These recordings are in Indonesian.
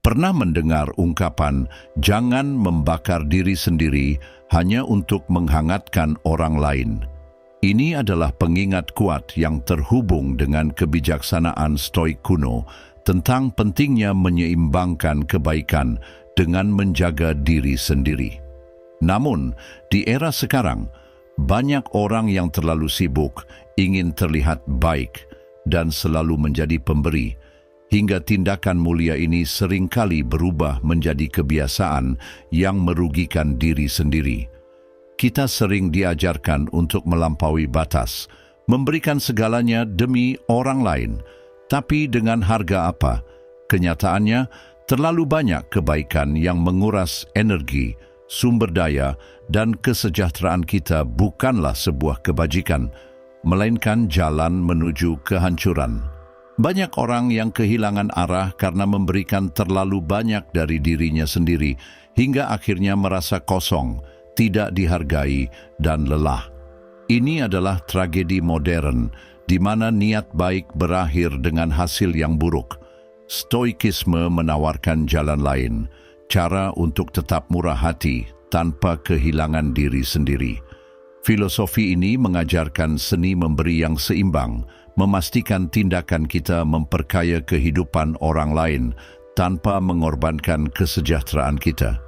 Pernah mendengar ungkapan, "Jangan membakar diri sendiri hanya untuk menghangatkan orang lain." Ini adalah pengingat kuat yang terhubung dengan kebijaksanaan Stoik kuno tentang pentingnya menyeimbangkan kebaikan dengan menjaga diri sendiri. Namun, di era sekarang, banyak orang yang terlalu sibuk ingin terlihat baik dan selalu menjadi pemberi, hingga tindakan mulia ini seringkali berubah menjadi kebiasaan yang merugikan diri sendiri. Kita sering diajarkan untuk melampaui batas, memberikan segalanya demi orang lain. Tapi dengan harga apa? Kenyataannya, terlalu banyak kebaikan yang menguras energi, sumber daya, dan kesejahteraan kita bukanlah sebuah kebajikan, melainkan jalan menuju kehancuran. Banyak orang yang kehilangan arah karena memberikan terlalu banyak dari dirinya sendiri, hingga akhirnya merasa kosong, tidak dihargai, dan lelah. Ini adalah tragedi modern, di mana niat baik berakhir dengan hasil yang buruk. Stoikisme menawarkan jalan lain, cara untuk tetap murah hati tanpa kehilangan diri sendiri. Filosofi ini mengajarkan seni memberi yang seimbang, memastikan tindakan kita memperkaya kehidupan orang lain tanpa mengorbankan kesejahteraan kita.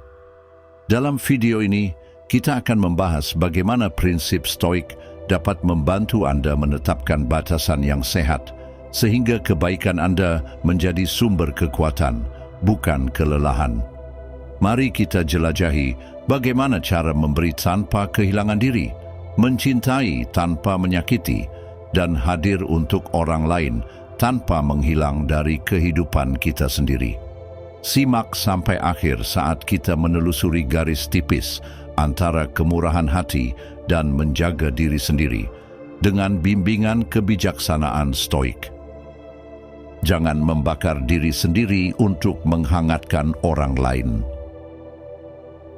Dalam video ini, kita akan membahas bagaimana prinsip Stoik dapat membantu Anda menetapkan batasan yang sehat, sehingga kebaikan Anda menjadi sumber kekuatan, bukan kelelahan. Mari kita jelajahi bagaimana cara memberi tanpa kehilangan diri, mencintai tanpa menyakiti, dan hadir untuk orang lain tanpa menghilang dari kehidupan kita sendiri. Simak sampai akhir saat kita menelusuri garis tipis antara kemurahan hati dan menjaga diri sendiri dengan bimbingan kebijaksanaan Stoik. Jangan membakar diri sendiri untuk menghangatkan orang lain.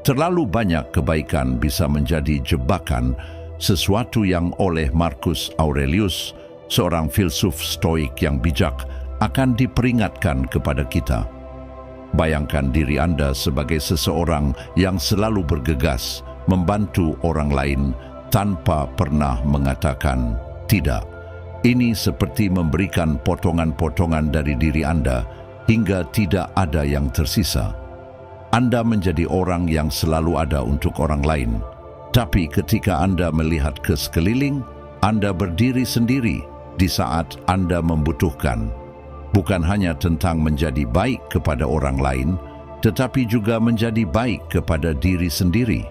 Terlalu banyak kebaikan bisa menjadi jebakan, sesuatu yang oleh Marcus Aurelius, seorang filsuf Stoik yang bijak, akan diperingatkan kepada kita. Bayangkan diri Anda sebagai seseorang yang selalu bergegas membantu orang lain tanpa pernah mengatakan tidak. Ini seperti memberikan potongan-potongan dari diri Anda hingga tidak ada yang tersisa. Anda menjadi orang yang selalu ada untuk orang lain. Tapi ketika Anda melihat ke sekeliling, Anda berdiri sendiri di saat Anda membutuhkan. Bukan hanya tentang menjadi baik kepada orang lain, tetapi juga menjadi baik kepada diri sendiri.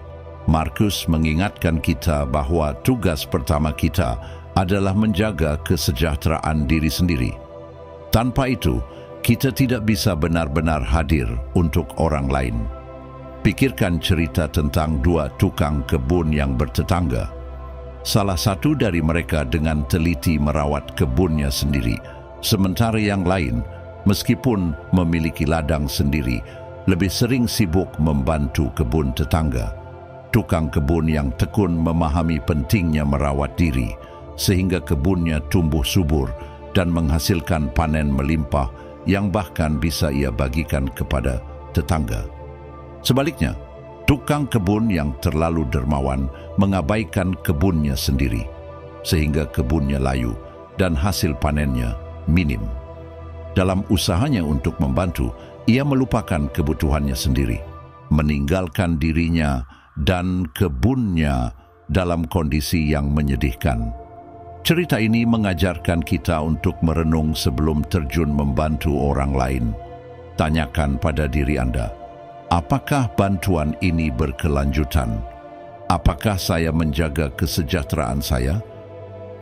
Marcus mengingatkan kita bahwa tugas pertama kita adalah menjaga kesejahteraan diri sendiri. Tanpa itu, kita tidak bisa benar-benar hadir untuk orang lain. Pikirkan cerita tentang dua tukang kebun yang bertetangga. Salah satu dari mereka dengan teliti merawat kebunnya sendiri, sementara yang lain, meskipun memiliki ladang sendiri, lebih sering sibuk membantu kebun tetangga. Tukang kebun yang tekun memahami pentingnya merawat diri, sehingga kebunnya tumbuh subur dan menghasilkan panen melimpah yang bahkan bisa ia bagikan kepada tetangga. Sebaliknya, tukang kebun yang terlalu dermawan mengabaikan kebunnya sendiri, sehingga kebunnya layu dan hasil panennya minim. Dalam usahanya untuk membantu, ia melupakan kebutuhannya sendiri, meninggalkan dirinya dan kebunnya dalam kondisi yang menyedihkan. Cerita ini mengajarkan kita untuk merenung sebelum terjun membantu orang lain. Tanyakan pada diri Anda, apakah bantuan ini berkelanjutan? Apakah saya menjaga kesejahteraan saya?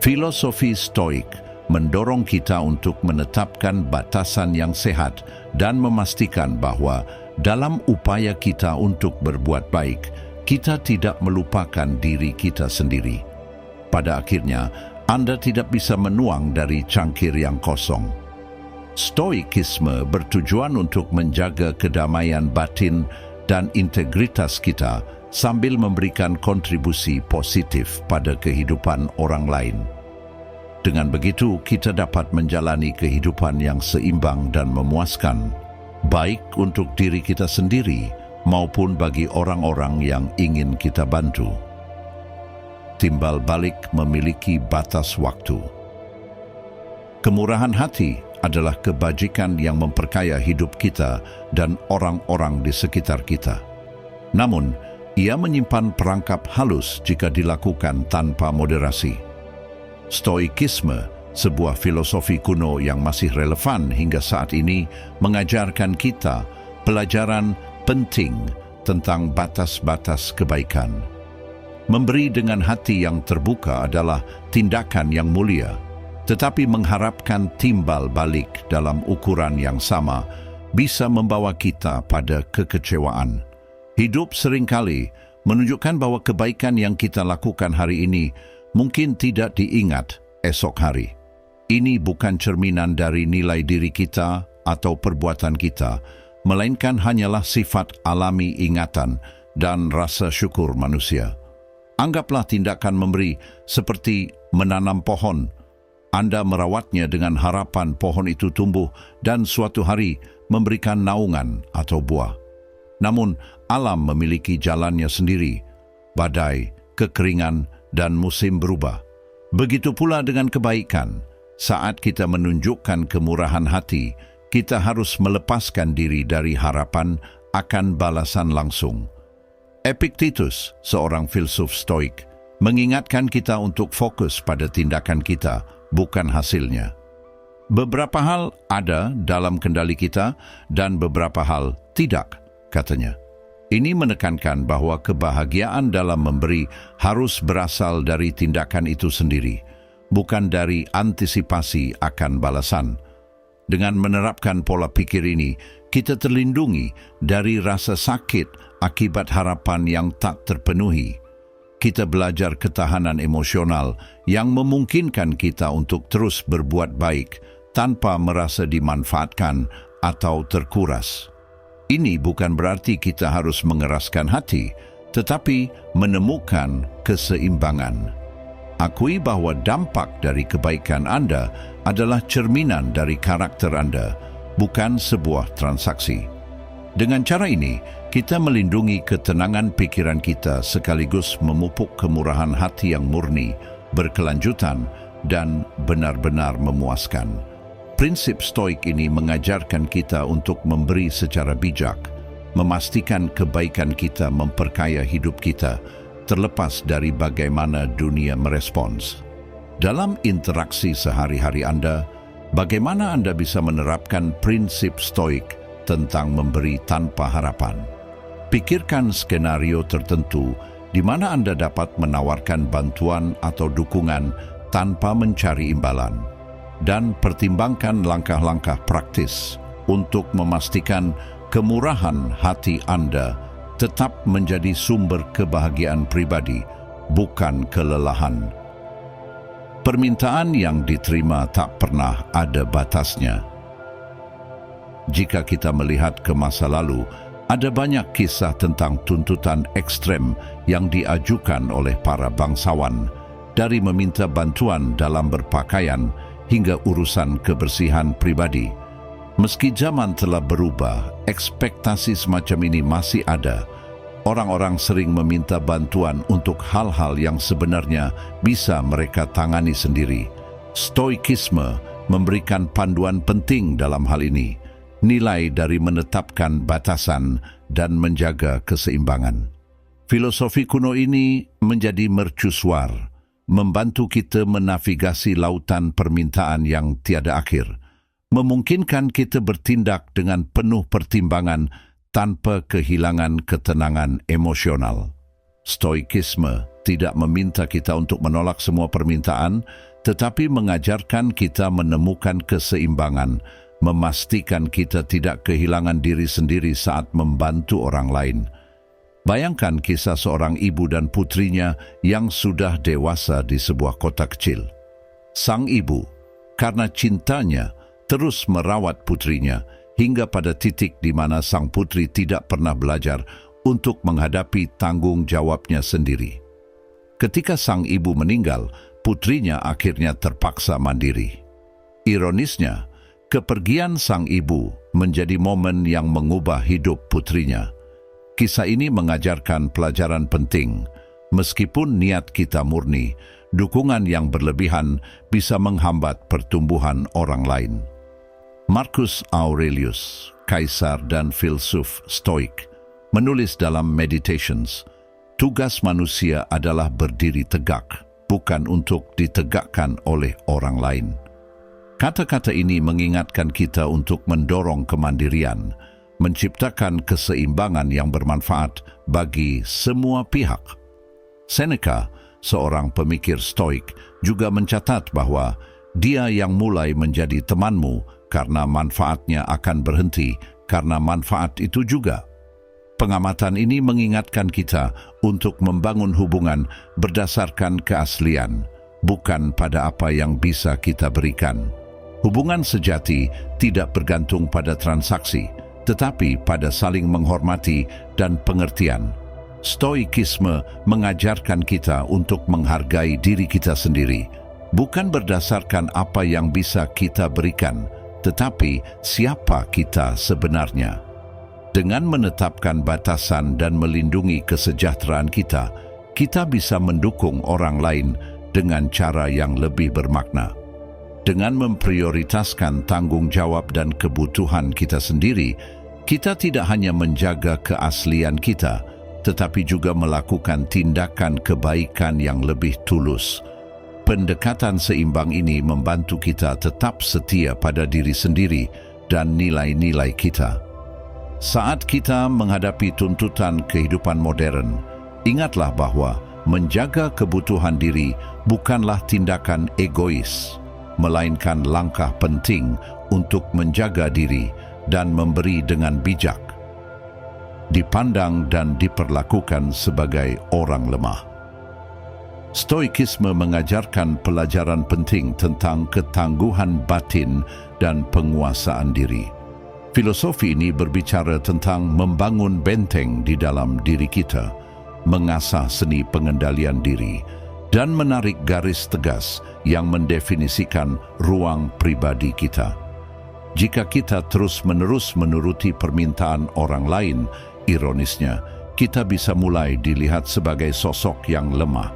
Filosofi Stoik mendorong kita untuk menetapkan batasan yang sehat dan memastikan bahwa dalam upaya kita untuk berbuat baik, kita tidak melupakan diri kita sendiri. Pada akhirnya, Anda tidak bisa menuang dari cangkir yang kosong. Stoikisme bertujuan untuk menjaga kedamaian batin dan integritas kita sambil memberikan kontribusi positif pada kehidupan orang lain. Dengan begitu, kita dapat menjalani kehidupan yang seimbang dan memuaskan. baik untuk diri kita sendiri maupun bagi orang-orang yang ingin kita bantu. Timbal balik memiliki batas waktu. Kemurahan hati adalah kebajikan yang memperkaya hidup kita dan orang-orang di sekitar kita. Namun, ia menyimpan perangkap halus jika dilakukan tanpa moderasi. Stoikisme, sebuah filosofi kuno yang masih relevan hingga saat ini, mengajarkan kita pelajaran penting tentang batas-batas kebaikan. Memberi dengan hati yang terbuka adalah tindakan yang mulia, tetapi mengharapkan timbal balik dalam ukuran yang sama bisa membawa kita pada kekecewaan. Hidup seringkali menunjukkan bahwa kebaikan yang kita lakukan hari ini mungkin tidak diingat esok hari. Ini bukan cerminan dari nilai diri kita atau perbuatan kita, melainkan hanyalah sifat alami ingatan dan rasa syukur manusia. Anggaplah tindakan memberi seperti menanam pohon. Anda merawatnya dengan harapan pohon itu tumbuh dan suatu hari memberikan naungan atau buah. Namun, alam memiliki jalannya sendiri. Badai, kekeringan, dan musim berubah. Begitu pula dengan kebaikan. Saat kita menunjukkan kemurahan hati, kita harus melepaskan diri dari harapan akan balasan langsung. Epictetus, seorang filsuf Stoik, mengingatkan kita untuk fokus pada tindakan kita, bukan hasilnya. Beberapa hal ada dalam kendali kita dan beberapa hal tidak, katanya. Ini menekankan bahwa kebahagiaan dalam memberi harus berasal dari tindakan itu sendiri, bukan dari antisipasi akan balasan. Dengan menerapkan pola pikir ini, kita terlindungi dari rasa sakit akibat harapan yang tak terpenuhi. Kita belajar ketahanan emosional yang memungkinkan kita untuk terus berbuat baik tanpa merasa dimanfaatkan atau terkuras. Ini bukan berarti kita harus mengeraskan hati, tetapi menemukan keseimbangan. Akui bahwa dampak dari kebaikan Anda adalah cerminan dari karakter Anda, bukan sebuah transaksi. Dengan cara ini, kita melindungi ketenangan pikiran kita sekaligus memupuk kemurahan hati yang murni, berkelanjutan, dan benar-benar memuaskan. Prinsip Stoik ini mengajarkan kita untuk memberi secara bijak, memastikan kebaikan kita memperkaya hidup kita, terlepas dari bagaimana dunia merespons. Dalam interaksi sehari-hari Anda, bagaimana Anda bisa menerapkan prinsip Stoik tentang memberi tanpa harapan? Pikirkan skenario tertentu di mana Anda dapat menawarkan bantuan atau dukungan tanpa mencari imbalan, dan pertimbangkan langkah-langkah praktis untuk memastikan kemurahan hati Anda tetap menjadi sumber kebahagiaan pribadi, bukan kelelahan. Permintaan yang diterima tak pernah ada batasnya. Jika kita melihat ke masa lalu, ada banyak kisah tentang tuntutan ekstrem yang diajukan oleh para bangsawan, dari meminta bantuan dalam berpakaian hingga urusan kebersihan pribadi. Meski zaman telah berubah, ekspektasi semacam ini masih ada. Orang-orang sering meminta bantuan untuk hal-hal yang sebenarnya bisa mereka tangani sendiri. Stoikisme memberikan panduan penting dalam hal ini. Nilai dari menetapkan batasan dan menjaga keseimbangan. Filosofi kuno ini menjadi mercusuar, membantu kita menavigasi lautan permintaan yang tiada akhir, memungkinkan kita bertindak dengan penuh pertimbangan tanpa kehilangan ketenangan emosional. Stoikisme tidak meminta kita untuk menolak semua permintaan, tetapi mengajarkan kita menemukan keseimbangan, memastikan kita tidak kehilangan diri sendiri saat membantu orang lain. Bayangkan kisah seorang ibu dan putrinya yang sudah dewasa di sebuah kota kecil. Sang ibu, karena cintanya, terus merawat putrinya hingga pada titik di mana sang putri tidak pernah belajar untuk menghadapi tanggung jawabnya sendiri. Ketika sang ibu meninggal, putrinya akhirnya terpaksa mandiri. Ironisnya, Kepergian sang ibu menjadi momen yang mengubah hidup putrinya. Kisah ini mengajarkan pelajaran penting. Meskipun niat kita murni, dukungan yang berlebihan bisa menghambat pertumbuhan orang lain. Marcus Aurelius, kaisar dan filsuf Stoik, menulis dalam Meditations, tugas manusia adalah berdiri tegak, bukan untuk ditegakkan oleh orang lain. Kata-kata ini mengingatkan kita untuk mendorong kemandirian, menciptakan keseimbangan yang bermanfaat bagi semua pihak. Seneca, seorang pemikir Stoik, juga mencatat bahwa dia yang mulai menjadi temanmu karena manfaatnya akan berhenti karena manfaat itu juga. Pengamatan ini mengingatkan kita untuk membangun hubungan berdasarkan keaslian, bukan pada apa yang bisa kita berikan. Hubungan sejati tidak bergantung pada transaksi, tetapi pada saling menghormati dan pengertian. Stoikisme mengajarkan kita untuk menghargai diri kita sendiri, bukan berdasarkan apa yang bisa kita berikan, tetapi siapa kita sebenarnya. Dengan menetapkan batasan dan melindungi kesejahteraan kita, kita bisa mendukung orang lain dengan cara yang lebih bermakna. Dengan memprioritaskan tanggung jawab dan kebutuhan kita sendiri, kita tidak hanya menjaga keaslian kita, tetapi juga melakukan tindakan kebaikan yang lebih tulus. Pendekatan seimbang ini membantu kita tetap setia pada diri sendiri dan nilai-nilai kita. Saat kita menghadapi tuntutan kehidupan modern, ingatlah bahwa menjaga kebutuhan diri bukanlah tindakan egois, melainkan langkah penting untuk menjaga diri dan memberi dengan bijak. Dipandang dan diperlakukan sebagai orang lemah. Stoikisme mengajarkan pelajaran penting tentang ketangguhan batin dan penguasaan diri. Filosofi ini berbicara tentang membangun benteng di dalam diri kita, mengasah seni pengendalian diri, dan menarik garis tegas yang mendefinisikan ruang pribadi kita. Jika kita terus-menerus menuruti permintaan orang lain, ironisnya, kita bisa mulai dilihat sebagai sosok yang lemah.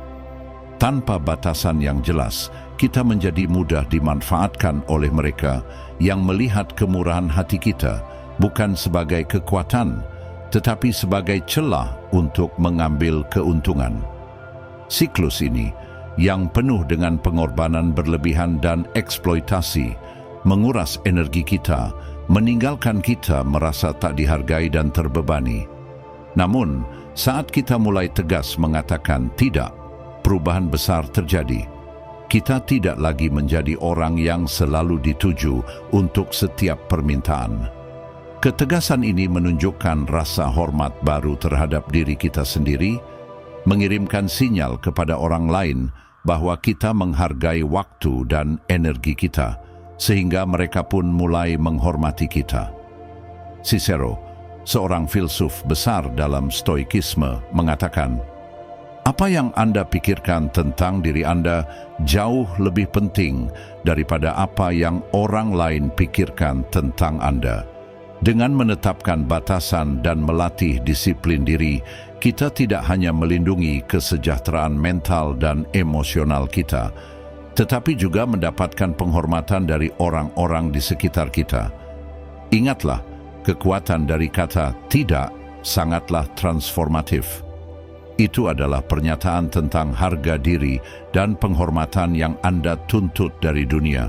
Tanpa batasan yang jelas, kita menjadi mudah dimanfaatkan oleh mereka yang melihat kemurahan hati kita bukan sebagai kekuatan, tetapi sebagai celah untuk mengambil keuntungan. Siklus ini, yang penuh dengan pengorbanan berlebihan dan eksploitasi, menguras energi kita, meninggalkan kita merasa tak dihargai dan terbebani. Namun, saat kita mulai tegas mengatakan tidak, perubahan besar terjadi. Kita tidak lagi menjadi orang yang selalu dituju untuk setiap permintaan. Ketegasan ini menunjukkan rasa hormat baru terhadap diri kita sendiri, mengirimkan sinyal kepada orang lain bahwa kita menghargai waktu dan energi kita, sehingga mereka pun mulai menghormati kita. Cicero, seorang filsuf besar dalam Stoikisme, mengatakan, "Apa yang Anda pikirkan tentang diri Anda jauh lebih penting daripada apa yang orang lain pikirkan tentang Anda." Dengan menetapkan batasan dan melatih disiplin diri, kita tidak hanya melindungi kesejahteraan mental dan emosional kita, tetapi juga mendapatkan penghormatan dari orang-orang di sekitar kita. Ingatlah, kekuatan dari kata tidak sangatlah transformatif. Itu adalah pernyataan tentang harga diri dan penghormatan yang Anda tuntut dari dunia.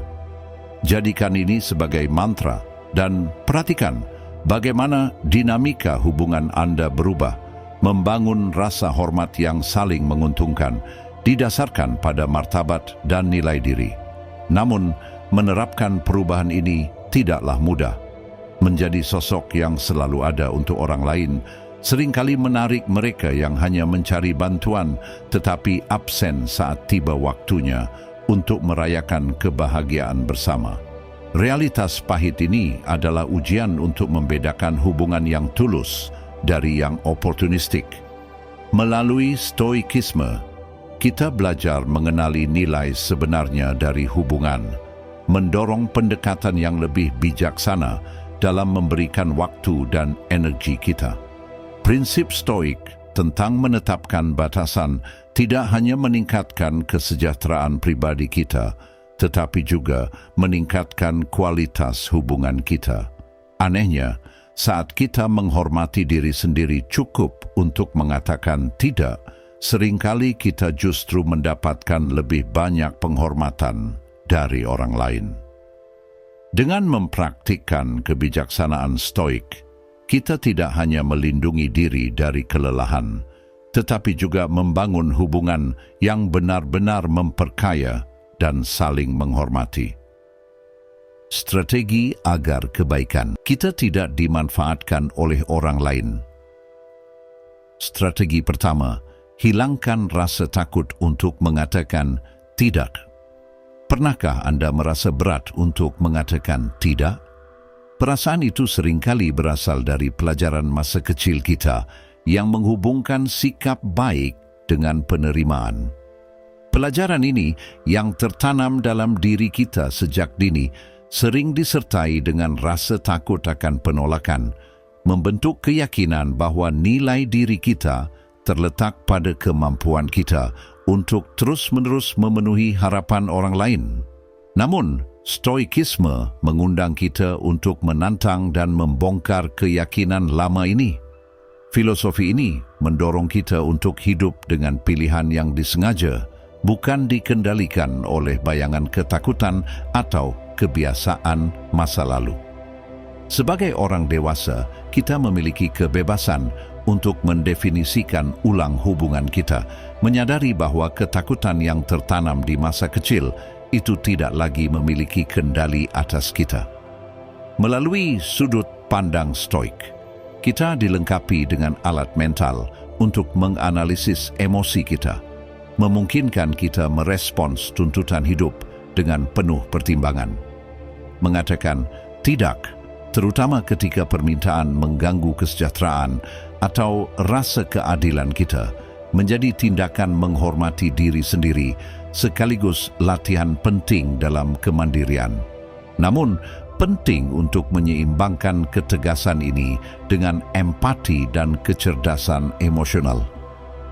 Jadikan ini sebagai mantra dan perhatikan bagaimana dinamika hubungan Anda berubah, membangun rasa hormat yang saling menguntungkan, didasarkan pada martabat dan nilai diri. Namun, menerapkan perubahan ini tidaklah mudah. Menjadi sosok yang selalu ada untuk orang lain seringkali menarik mereka yang hanya mencari bantuan tetapi absen saat tiba waktunya untuk merayakan kebahagiaan bersama. Realitas pahit ini adalah ujian untuk membedakan hubungan yang tulus dari yang oportunistik. Melalui Stoikisme, kita belajar mengenali nilai sebenarnya dari hubungan. mendorong pendekatan yang lebih bijaksana dalam memberikan waktu dan energi kita. Prinsip Stoik tentang menetapkan batasan tidak hanya meningkatkan kesejahteraan pribadi kita, tetapi juga meningkatkan kualitas hubungan kita. Anehnya, saat kita menghormati diri sendiri cukup untuk mengatakan tidak, seringkali kita justru mendapatkan lebih banyak penghormatan dari orang lain. Dengan mempraktikkan kebijaksanaan Stoik, kita tidak hanya melindungi diri dari kelelahan, tetapi juga membangun hubungan yang benar-benar memperkaya dan saling menghormati. Strategi agar kebaikan kita tidak dimanfaatkan oleh orang lain. Strategi pertama, hilangkan rasa takut untuk mengatakan tidak. Pernahkah Anda merasa berat untuk mengatakan tidak? Perasaan itu seringkali berasal dari pelajaran masa kecil kita yang menghubungkan sikap baik dengan penerimaan. Pelajaran ini yang tertanam dalam diri kita sejak dini sering disertai dengan rasa takut akan penolakan, membentuk keyakinan bahwa nilai diri kita terletak pada kemampuan kita untuk terus-menerus memenuhi harapan orang lain. Namun, Stoikisme mengundang kita untuk menantang dan membongkar keyakinan lama ini. Filosofi ini mendorong kita untuk hidup dengan pilihan yang disengaja, bukan dikendalikan oleh bayangan ketakutan atau kebiasaan masa lalu. Sebagai orang dewasa, kita memiliki kebebasan untuk mendefinisikan ulang hubungan kita, menyadari bahwa ketakutan yang tertanam di masa kecil itu tidak lagi memiliki kendali atas kita. Melalui sudut pandang Stoik, kita dilengkapi dengan alat mental untuk menganalisis emosi kita, memungkinkan kita merespons tuntutan hidup dengan penuh pertimbangan. Mengatakan tidak, terutama ketika permintaan mengganggu kesejahteraan atau rasa keadilan kita, menjadi tindakan menghormati diri sendiri sekaligus latihan penting dalam kemandirian. Namun, penting untuk menyeimbangkan ketegasan ini dengan empati dan kecerdasan emosional.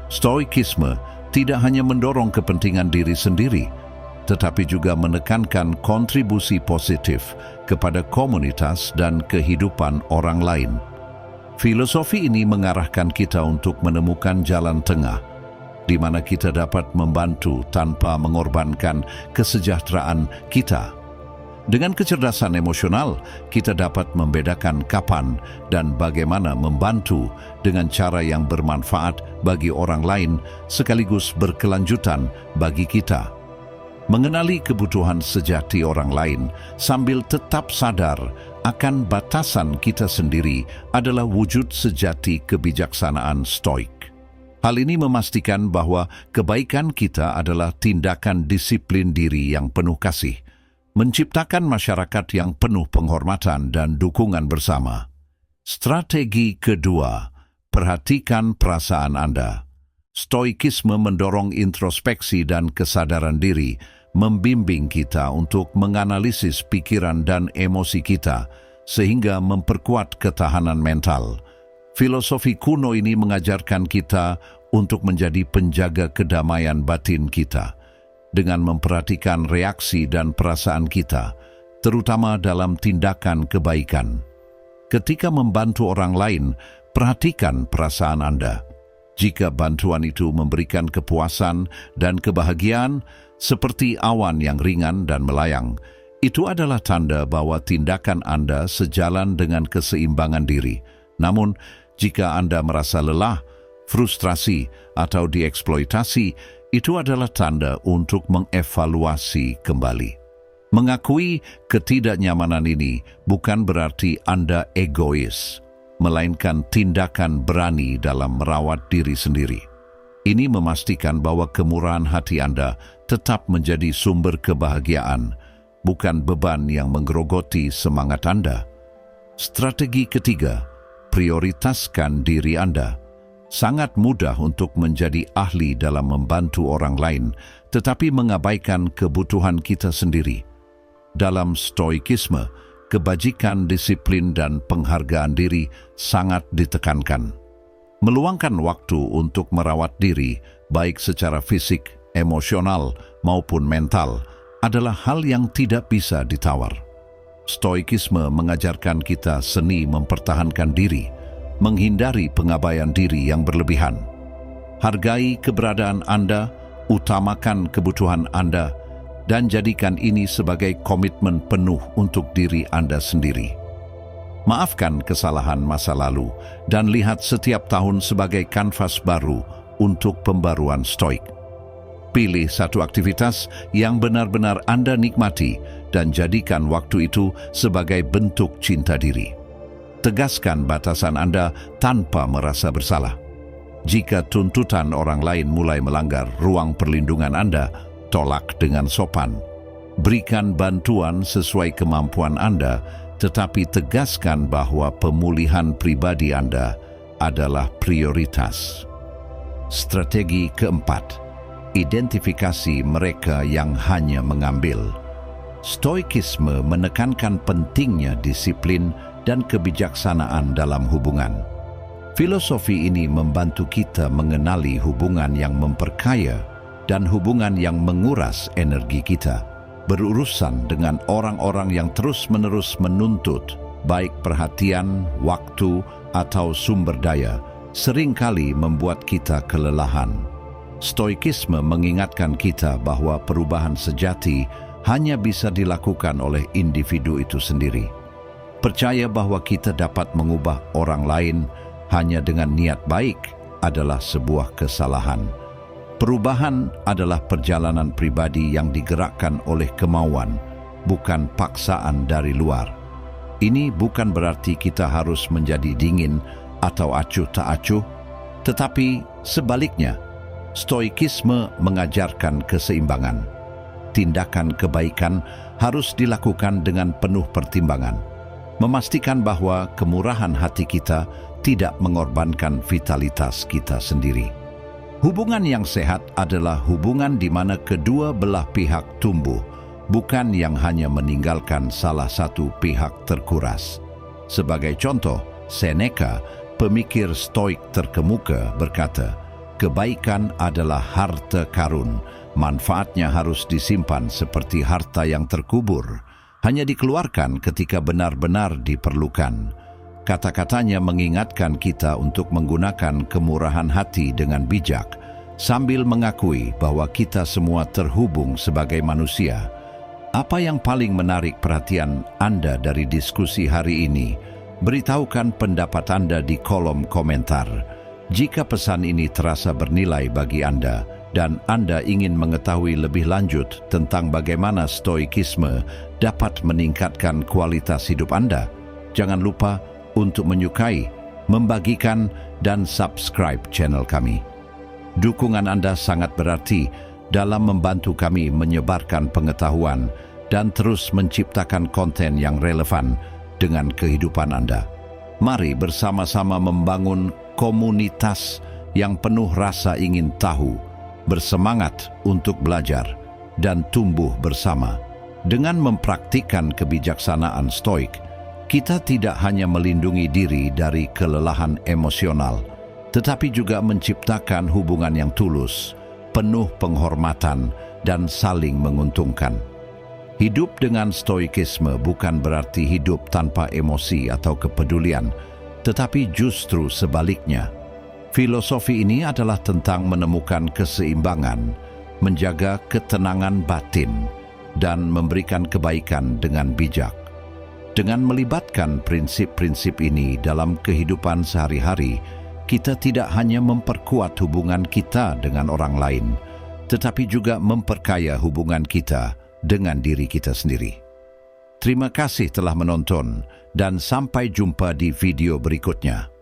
Stoikisme tidak hanya mendorong kepentingan diri sendiri, tetapi juga menekankan kontribusi positif kepada komunitas dan kehidupan orang lain. Filosofi ini mengarahkan kita untuk menemukan jalan tengah, di mana kita dapat membantu tanpa mengorbankan kesejahteraan kita. Dengan kecerdasan emosional, kita dapat membedakan kapan dan bagaimana membantu dengan cara yang bermanfaat bagi orang lain sekaligus berkelanjutan bagi kita. Mengenali kebutuhan sejati orang lain sambil tetap sadar akan batasan kita sendiri adalah wujud sejati kebijaksanaan Stoik. Hal ini memastikan bahwa kebaikan kita adalah tindakan disiplin diri yang penuh kasih, menciptakan masyarakat yang penuh penghormatan dan dukungan bersama. Strategi kedua, perhatikan perasaan Anda. Stoikisme mendorong introspeksi dan kesadaran diri, membimbing kita untuk menganalisis pikiran dan emosi kita, sehingga memperkuat ketahanan mental. Filosofi kuno ini mengajarkan kita untuk menjadi penjaga kedamaian batin kita, dengan memperhatikan reaksi dan perasaan kita, terutama dalam tindakan kebaikan. Ketika membantu orang lain, perhatikan perasaan Anda. Jika bantuan itu memberikan kepuasan dan kebahagiaan, seperti awan yang ringan dan melayang, itu adalah tanda bahwa tindakan Anda sejalan dengan keseimbangan diri. Namun, jika Anda merasa lelah, frustrasi, atau dieksploitasi, itu adalah tanda untuk mengevaluasi kembali. Mengakui ketidaknyamanan ini bukan berarti Anda egois, melainkan tindakan berani dalam merawat diri sendiri. Ini memastikan bahwa kemurahan hati Anda tetap menjadi sumber kebahagiaan, bukan beban yang menggerogoti semangat Anda. Strategi ketiga, prioritaskan diri Anda. Sangat mudah untuk menjadi ahli dalam membantu orang lain, tetapi mengabaikan kebutuhan kita sendiri. Dalam stoikisme, kebajikan, disiplin, dan penghargaan diri sangat ditekankan. Meluangkan waktu untuk merawat diri, baik secara fisik, emosional, maupun mental, adalah hal yang tidak bisa ditawar. Stoikisme mengajarkan kita seni mempertahankan diri, menghindari pengabaian diri yang berlebihan. Hargai keberadaan Anda, utamakan kebutuhan Anda, dan jadikan ini sebagai komitmen penuh untuk diri Anda sendiri. Maafkan kesalahan masa lalu dan lihat setiap tahun sebagai kanvas baru untuk pembaruan stoik. Pilih satu aktivitas yang benar-benar Anda nikmati dan jadikan waktu itu sebagai bentuk cinta diri. Tegaskan batasan Anda tanpa merasa bersalah. Jika tuntutan orang lain mulai melanggar ruang perlindungan Anda, tolak dengan sopan. Berikan bantuan sesuai kemampuan Anda, tetapi tegaskan bahwa pemulihan pribadi Anda adalah prioritas. Strategi keempat, identifikasi mereka yang hanya mengambil. Stoikisme menekankan pentingnya disiplin dan kebijaksanaan dalam hubungan. Filosofi ini membantu kita mengenali hubungan yang memperkaya dan hubungan yang menguras energi kita. Berurusan dengan orang-orang yang terus-menerus menuntut, baik perhatian, waktu, atau sumber daya, seringkali membuat kita kelelahan. Stoikisme mengingatkan kita bahwa perubahan sejati hanya bisa dilakukan oleh individu itu sendiri. Percaya bahwa kita dapat mengubah orang lain hanya dengan niat baik adalah sebuah kesalahan. Perubahan adalah perjalanan pribadi yang digerakkan oleh kemauan, bukan paksaan dari luar. Ini bukan berarti kita harus menjadi dingin atau acuh tak acuh, tetapi sebaliknya, stoikisme mengajarkan keseimbangan. Tindakan kebaikan harus dilakukan dengan penuh pertimbangan, memastikan bahwa kemurahan hati kita tidak mengorbankan vitalitas kita sendiri. Hubungan yang sehat adalah hubungan di mana kedua belah pihak tumbuh, bukan yang hanya meninggalkan salah satu pihak terkuras. Sebagai contoh, Seneca, pemikir stoik terkemuka, berkata, "Kebaikan adalah harta karun, manfaatnya harus disimpan seperti harta yang terkubur, hanya dikeluarkan ketika benar-benar diperlukan." Kata-katanya mengingatkan kita untuk menggunakan kemurahan hati dengan bijak, sambil mengakui bahwa kita semua terhubung sebagai manusia. Apa yang paling menarik perhatian Anda dari diskusi hari ini? Beritahukan pendapat Anda di kolom komentar. Jika pesan ini terasa bernilai bagi Anda, dan Anda ingin mengetahui lebih lanjut tentang bagaimana stoikisme dapat meningkatkan kualitas hidup Anda, jangan lupa untuk menyukai, membagikan, dan subscribe channel kami. Dukungan Anda sangat berarti dalam membantu kami menyebarkan pengetahuan dan terus menciptakan konten yang relevan dengan kehidupan Anda. Mari bersama-sama membangun komunitas yang penuh rasa ingin tahu, bersemangat untuk belajar, dan tumbuh bersama. Dengan mempraktikkan kebijaksanaan stoik, kita tidak hanya melindungi diri dari kelelahan emosional, tetapi juga menciptakan hubungan yang tulus, penuh penghormatan, dan saling menguntungkan. Hidup dengan stoikisme bukan berarti hidup tanpa emosi atau kepedulian, tetapi justru sebaliknya. Filosofi ini adalah tentang menemukan keseimbangan, menjaga ketenangan batin, dan memberikan kebaikan dengan bijak. Dengan melibatkan prinsip-prinsip ini dalam kehidupan sehari-hari, kita tidak hanya memperkuat hubungan kita dengan orang lain, tetapi juga memperkaya hubungan kita dengan diri kita sendiri. Terima kasih telah menonton, dan sampai jumpa di video berikutnya.